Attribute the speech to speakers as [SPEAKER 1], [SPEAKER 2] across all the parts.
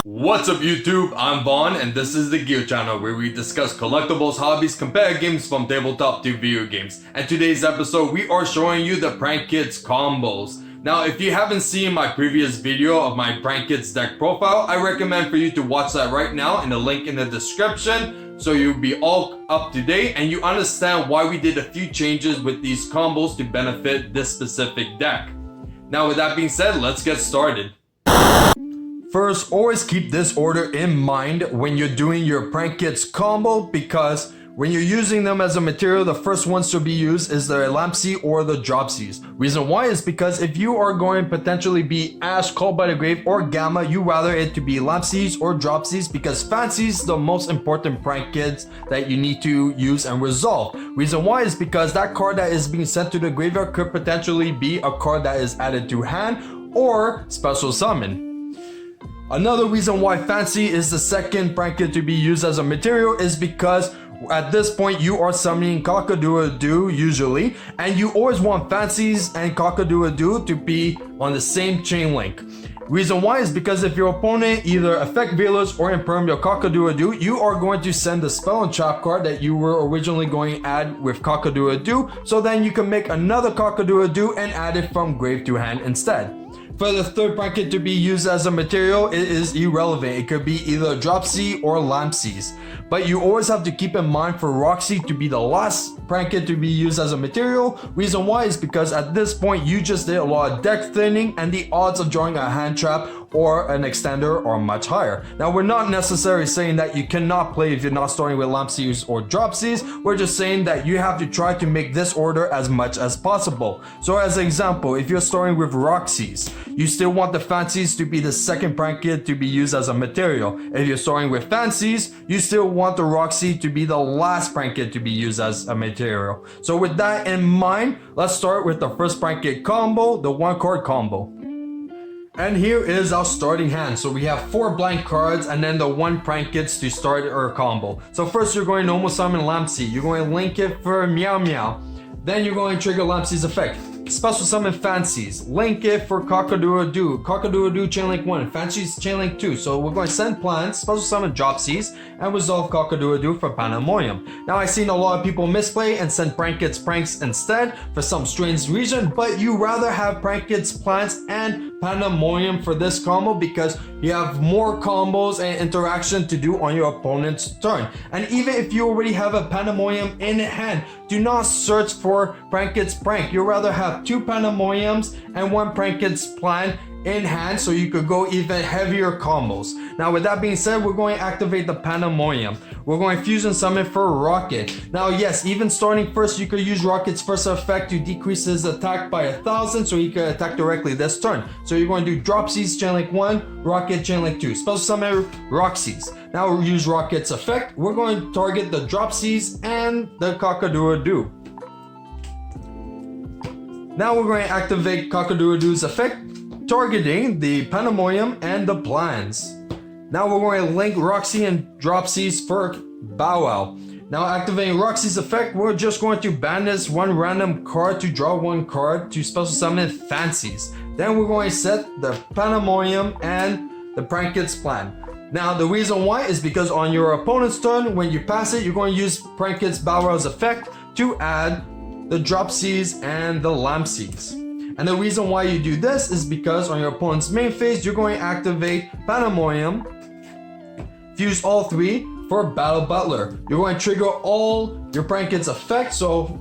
[SPEAKER 1] What's up YouTube, I'm Vaughn and this is the Gear channel where we discuss collectibles, hobbies, compare games from tabletop to video games. And today's episode we are showing you the Prank Kids combos. Now if you haven't seen my previous video of my Prank Kids deck profile, I recommend for you to watch that right now in the link in the description so you'll be all up to date and you understand why we did a few changes with these combos to benefit this specific deck. Now with that being said, let's get started. First, always keep this order in mind when you're doing your Prank Kids combo, because when you're using them as a material, the first ones to be used is the Lampsey or the Dropsies. Reason why is because if you are going to potentially be Ash, Called by the Grave, or Gamma, you rather it to be Lampseys or Dropsies, because Fancy's the most important Prank Kids that you need to use and resolve. Reason why is because that card that is being sent to the graveyard could potentially be a card that is added to hand or special summon. Another reason why Fancy is the second Prank Kid to be used as a material is because at this point you are summoning Cock-a-Doodle-Doo usually, and you always want Fancies and Cock-a-Doodle-Doo to be on the same chain link. Reason why is because if your opponent either affect Veilers or imperm your Cock-a-Doodle-Doo, you are going to send the spell and trap card that you were originally going to add with Cock-a-Doodle-Doo, so then you can make another Cock-a-Doodle-Doo and add it from grave to hand instead. For the third Prank Kid to be used as a material, it is irrelevant. It could be either Dropsy or Lampseys. But you always have to keep in mind for Roxy to be the last Prank Kid to be used as a material. Reason why is because at this point you just did a lot of deck thinning and the odds of drawing a hand trap or an extender are much higher. Now we're not necessarily saying that you cannot play if you're not starting with Lampseys or Dropsies. We're just saying that you have to try to make this order as much as possible. So as an example, if you're starting with Roxy's, you still want the Fancies to be the second Prank Kid to be used as a material. If you're starting with Fancies, you still want the Roxy to be the last Prank Kid to be used as a material. So with that in mind, let's start with the first Prank Kid combo, the one card combo. And here is our starting hand. So we have 4 blank cards and then the 1 Prank Kids to start our combo. So first you're going to normal summon Lampsey. You're going to link it for Meow Meow. Then you're going to trigger Lampsey's effect. Special summon Fancies. Link it for Cock-a-Doodle-Doo. Cock-a-Doodle-Doo chainlink 1. Fancies chainlink 2. So we're going to send plans, special summon Dropsies, and resolve Cock-a-Doodle-Doo for Pandemonium. Now I've seen a lot of people misplay and send Prank Kids pranks instead for some strange reason, but you rather have Prank Kids plans and Pandemonium for this combo because you have more combos and interaction to do on your opponent's turn. And even if you already have a Pandemonium in hand, do not search for Prank Kids prank. You rather have 2 Pandemoniums and 1 Prank Kids plan in hand so you could go even heavier combos. Now with that being said, we're going to activate the Pandemonium. We're going to fusion summon for Rocket. Now yes, even starting first, you could use Rocket's first effect to decrease his attack by 1,000 so he could attack directly this turn. So you're going to do Dropsies chainlink 1, Rocket chainlink 2. Special summon Roxy's. Now we'll use Rocket's effect. We're going to target the Dropsies and the Cock-a-Doodle-Doo. Now we're going to activate Cock-a-Doodle-Doo's effect, targeting the Pandemonium and the plans. Now we're going to link Roxy and Dropsies for Bow Wow. Now activating Roxy's effect, we're just going to banish 1 random card to draw 1 card to special summon Fancies. Then we're going to set the Pandemonium and the Prank Kids plan. Now the reason why is because on your opponent's turn, when you pass it, you're going to use Prank Kids Bow Wow's effect to add the Dropsies and the Lampseys. And the reason why you do this is because on your opponent's main phase, you're going to activate Pandemonium, fuse all 3 for Battle Butler. You're going to trigger all your Prank Kids effects, so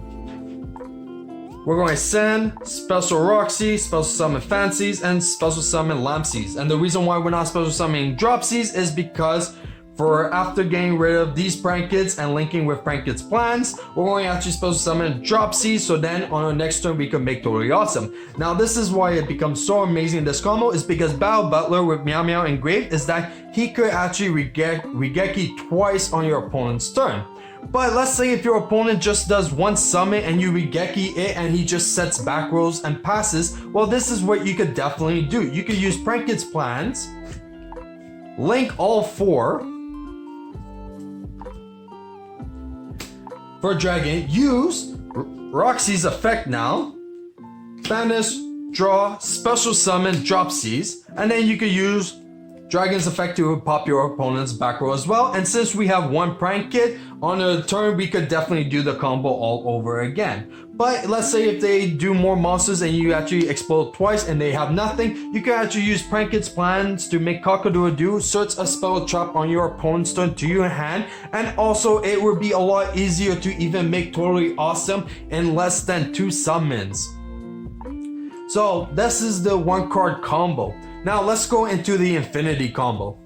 [SPEAKER 1] we're going to send Special Roxy, Special Summon Fancies, and Special Summon Lampseys. And the reason why we're not Special Summoning Dropsies is because for after getting rid of these Prank Kids and linking with Prank Kids plans, we're going to actually supposed to summon Dropsies, so then on our next turn we can make Toadally Awesome. Now this is why it becomes so amazing in this combo, is because Battle Butler with Meow Meow and Grave is that he could actually Regeki twice on your opponent's turn. But let's say if your opponent just does 1 summon and you Regeki it and he just sets back rows and passes, well this is what you could definitely do. You could use Prank Kids plans, link all 4, for Dragon, use Roxy's effect now, banish, draw, special summon Dropsies, and then you could use Dragon's effect to pop your opponent's back row as well. And since we have one prank kit, on a turn we could definitely do the combo all over again. But let's say if they do more monsters and you actually explode twice and they have nothing, you can actually use prank kit's plans to make cock-a-doodle-doo, search a spell trap on your opponent's turn to your hand, and also it would be a lot easier to even make Toadally Awesome in less than 2 summons. So this is the 1-card combo. Now let's go into the infinity combo.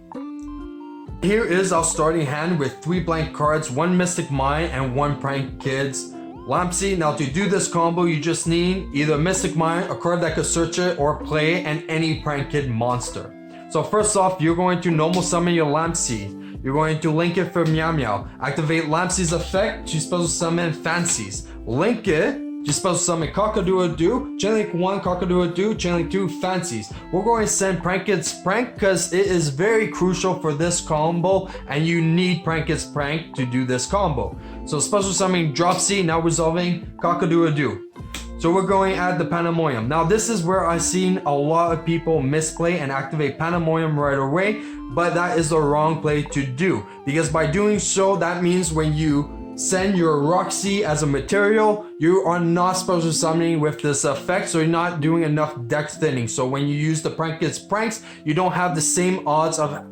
[SPEAKER 1] Here is our starting hand with 3 blank cards, 1 Mystic Mine and 1 Prank Kids Lampsey. Now to do this combo, you just need either Mystic Mine, a card that could search it or play it, and any Prank Kid monster. So first off, you're going to normal summon your Lampsey. You're going to link it for Meow Meow. Activate Lampsey's effect, she's supposed to summon Fancies. Link it, she's supposed to summon Cock-a-Doodle-Doo, Chainlink 1, Cock-a-Doodle-Doo, Chainlink 2, Fancies. We're going to send Prank Kid's Prank because it is very crucial for this combo and you need Prank Kid's Prank to do this combo. So special summoning Dropsy, now resolving Cock-a-Doodle-Doo. So we're going to add the Pandemonium. Now this is where I've seen a lot of people misplay and activate Pandemonium right away, but that is the wrong play to do. Because by doing so, that means when you send your Roxy as a material, you are not special summoning with this effect, so you're not doing enough deck thinning. So when you use the Prank Kid's Pranks, you don't have the same odds of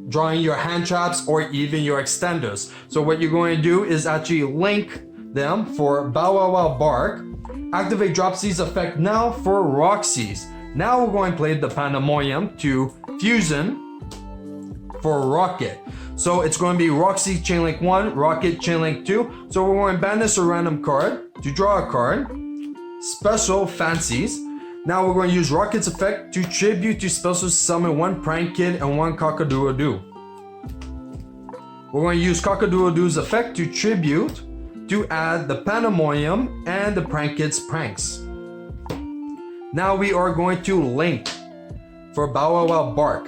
[SPEAKER 1] drawing your hand traps or even your extenders. So what you're going to do is actually link them for Bow Wow Wow Bark, activate Dropsy's effect now for Roxy's. Now we're going to play the Pandemonium to Fusion for Rocket. So it's going to be Roxy Chainlink 1, Rocket Chainlink 2. So we're going to banish a random card to draw a card. Special Fancies. Now we're going to use Rocket's effect to tribute to special summon 1 Prank Kid and 1 Cock-a-Doodle-Doo. We're going to use Cock-a-Doodle-Doo's effect to tribute to add the Pandemonium and the Prank Kid's Pranks. Now we are going to link for Bow Wow Wow Bark.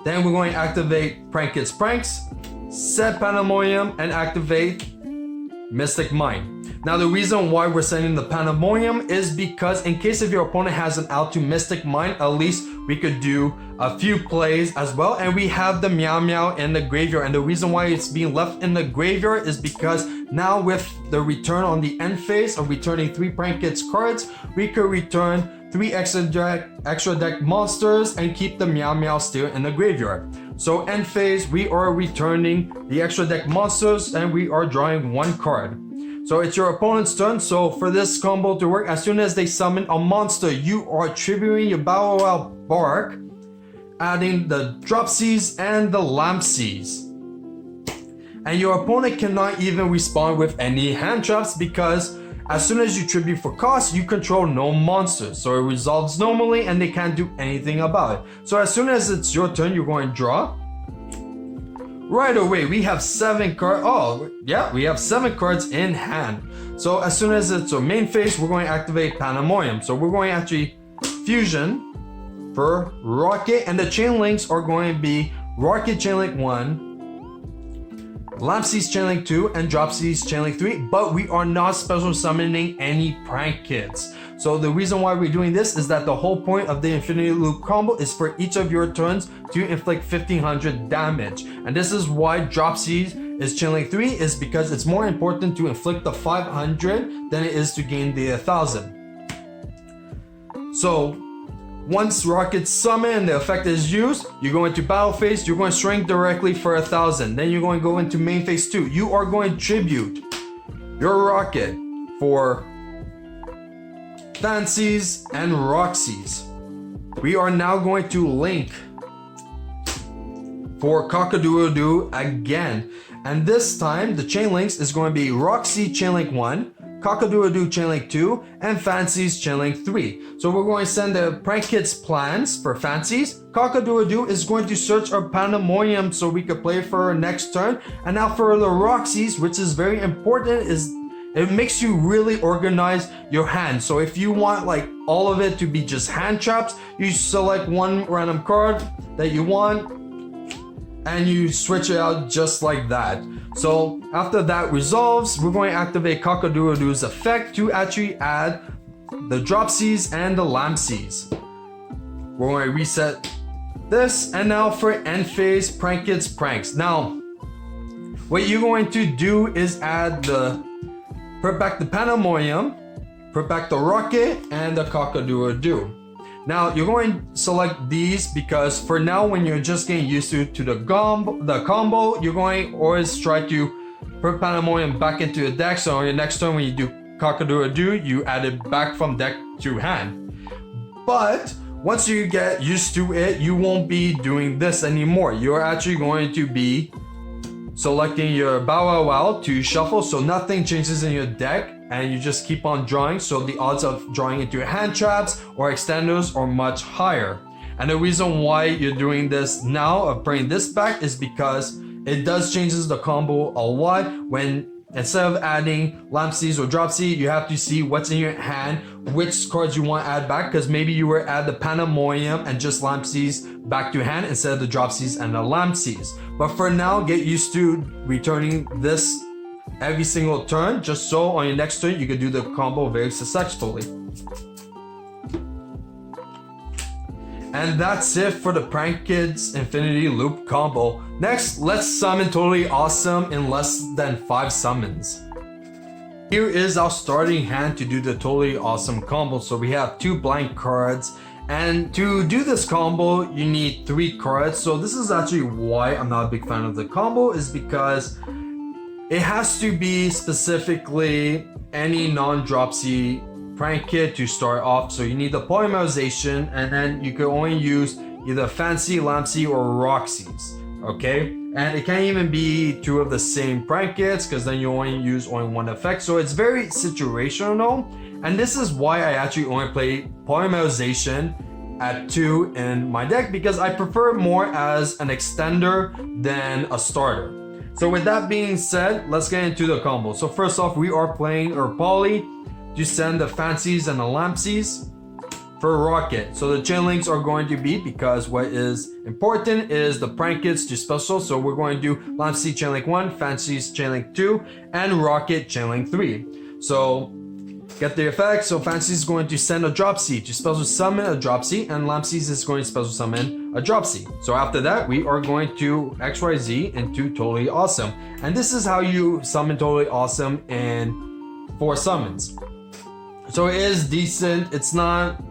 [SPEAKER 1] Then we're going to activate Prank Kid's Pranks, set Pandemonium, and activate Mystic Mine. Now the reason why we're sending the Pandemonium is because in case if your opponent has an out to Mystic Mine, at least we could do a few plays as well. And we have the Meow Meow in the graveyard. And the reason why it's being left in the graveyard is because now with the return on the end phase of returning 3 Prank Kids cards, we could return 3 extra deck monsters and keep the Meow Meow still in the graveyard. So end phase, we are returning the extra deck monsters and we are drawing 1 card. So it's your opponent's turn. So for this combo to work, as soon as they summon a monster, you are tributing your Bow Wow Wow Bark, adding the Dropsies and the Lampsies. And your opponent cannot even respond with any hand traps because as soon as you tribute for cost, you control no monsters. So it resolves normally and they can't do anything about it. So as soon as it's your turn, you're going to draw. Right away, we have 7 cards. Oh, yeah, we have 7 cards in hand. So as soon as it's our main phase, we're going to activate Pandemonium. So we're going to actually Fusion for Rocket. And the chain links are going to be Rocket Chainlink 1, Lampsy's Chainlink 2, and Dropsy's Chainlink 3, but we are not special summoning any Prank Kids. So the reason why we're doing this is that the whole point of the Infinity Loop combo is for each of your turns to inflict 1500 damage. And this is why Dropsy is Chainlink 3 is because it's more important to inflict the 500 than it is to gain the 1000. So once Rocket's summon and the effect is used, you go into battle phase, you're going to strength directly for 1000. Then you're going to go into main phase 2. You are going to tribute your Rocket for Fancies and Roxy's. We are now going to link for Cock-a-Doodle-Doo again. And this time, the chain links is going to be Roxy Chainlink 1, Cock-a-Doodle-Doo Chainlink 2, and Fancies Chainlink 3. So we're going to send the Prank Kids plans for Fancies. Cock-a-Doodle-Doo is going to search our Pandemonium so we could play for our next turn. And now for the Roxy's, which is very important, is it makes you really organize your hand. So if you want like all of it to be just hand traps, you select one random card that you want and you switch it out just like that. So after that resolves, we're going to activate Cock-a-Doodle-Doo's effect to actually add the Dropsies and the Lampsies. We're going to reset this. And now for end phase, Prank Kids Pranks. Now, what you're going to do is put back the Pandemonium, put back the Rocket, and the Cock-a-doodle-doo. Now, you're going to select these because for now, when you're just getting used to the combo, you're going to always try to put Pandemonium back into the deck. So on your next turn, when you do Cock-a-doodle-doo, you add it back from deck to hand. But once you get used to it, you won't be doing this anymore. You're actually going to be selecting your Bow Wow Wow to shuffle, so nothing changes in your deck, and you just keep on drawing, so the odds of drawing into hand traps or extenders are much higher. And the reason why you're doing this now, of bringing this back, is because it does changes the combo a lot. When instead of adding Lamp Seeds or Drop Seed, you have to see what's in your hand, which cards you want to add back, because maybe you were add the Pandemonium and just Lamp Seeds back to hand instead of the Drop Seeds and the Lamp Seeds. But for now, get used to returning this every single turn, just so on your next turn you can do the combo very successfully. And that's it for the Prank Kids Infinity Loop combo. Next, let's summon Toadally Awesome in less than 5 summons. Here is our starting hand to do the Toadally Awesome combo. So we have 2 blank cards, and to do this combo you need 3 cards. So this is actually why I'm not a big fan of the combo, is because it has to be specifically any non-dropsy Prank Kid to start off. So you need the polymerization, and then you can only use either Fancy, Lampsy, or Roxy's. Okay, and it can't even be 2 of the same Prank Kids, because then you only use one effect. So it's very situational, and this is why I actually only play polymerization at 2 in my deck, because I prefer it more as an extender than a starter. So with that being said, let's get into the combo. So first off, we are playing our poly to send the Fancies and the Lampsies for Rocket. So the chain links are going to be, because what is important is the Prank Kids to special. So we're going to do Lampsy chain link 1, Fancies chain link 2, and Rocket chain link 3. So get the effect. So Fancies is going to send a Dropsy to special summon a Dropsy, and Lampsies is going to special summon a Dropsy. So after that, we are going to XYZ into Toadally Awesome. And this is how you summon Toadally Awesome in 4 summons. So it is decent. It's not...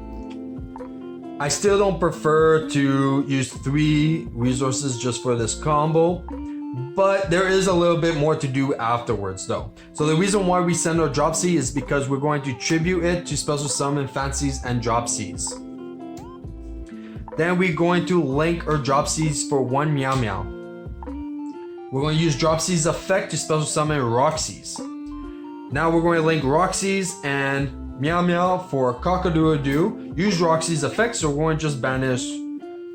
[SPEAKER 1] I still don't prefer to use 3 resources just for this combo, but there is a little bit more to do afterwards though. So the reason why we send our Dropsy is because we're going to tribute it to special summon Fancies and Dropsies. Then we're going to link our Dropsies for 1 Meow Meow. We're going to use Dropsy's effect to special summon Roxy's. Now we're going to link Roxy's and Meow Meow for Cock-a-doodle-doo. Use Roxy's effect, so we're going to just banish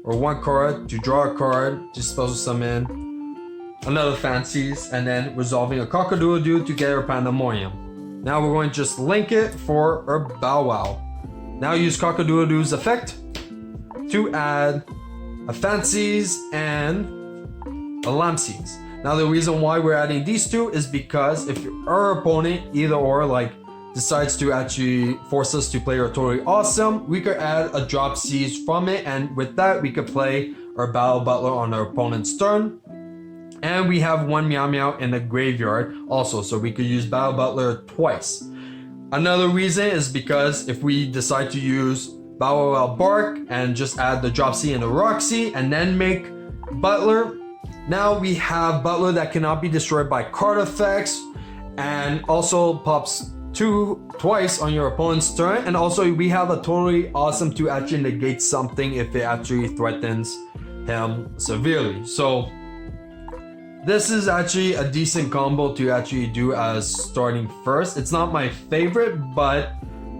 [SPEAKER 1] or 1 card to draw a card to special summon another Fancies, and then resolving a Cock-a-doodle-doo to get our Pandemonium. Now we're going to just link it for our Bow Wow. Now use Cock-a-doodle-doo's effect to add a Fancies and a Lampsies. Now the reason why we're adding these 2 is because if our opponent either or like decides to actually force us to play our Toadally Awesome, we could add a Dropsies from it, and with that we could play our Battle Butler on our opponent's turn. And we have 1 Meow Meow in the graveyard also, so we could use Battle Butler twice. Another reason is because if we decide to use Bow Wow Bark and just add the Dropsy and the Roxy and then make Butler, now we have Butler that cannot be destroyed by card effects, and also pops twice on your opponent's turn. And also we have a Toadally Awesome to actually negate something if it actually threatens him severely. So this is actually a decent combo to actually do as starting first. It's not my favorite, but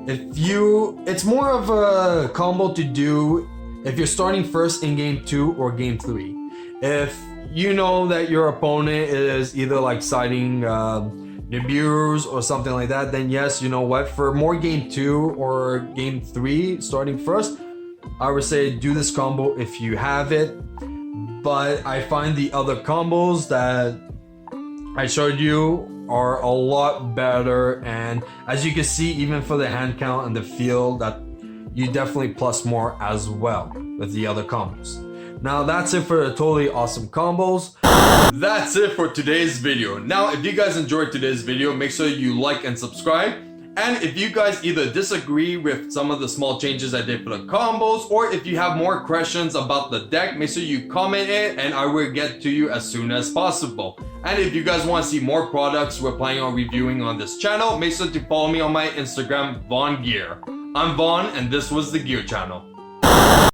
[SPEAKER 1] it's more of a combo to do if you're starting first in game 2 or game 3. If you know that your opponent is either like siding Nibiru's or something like that, then yes, you know what, for more game 2 or game 3 starting first, I would say do this combo if you have it. But I find the other combos that I showed you are a lot better, and as you can see, even for the hand count and the field, that you definitely plus more as well with the other combos. Now that's it for the Totally Awesome combos. That's it for today's video. Now if you guys enjoyed today's video, make sure you like and subscribe. And if you guys either disagree with some of the small changes I did for the combos, or if you have more questions about the deck, make sure you comment it and I will get to you as soon as possible. And if you guys want to see more products we're planning on reviewing on this channel, make sure to follow me on my Instagram, VaughnGear. I'm Vaughn and this was the Gear Channel.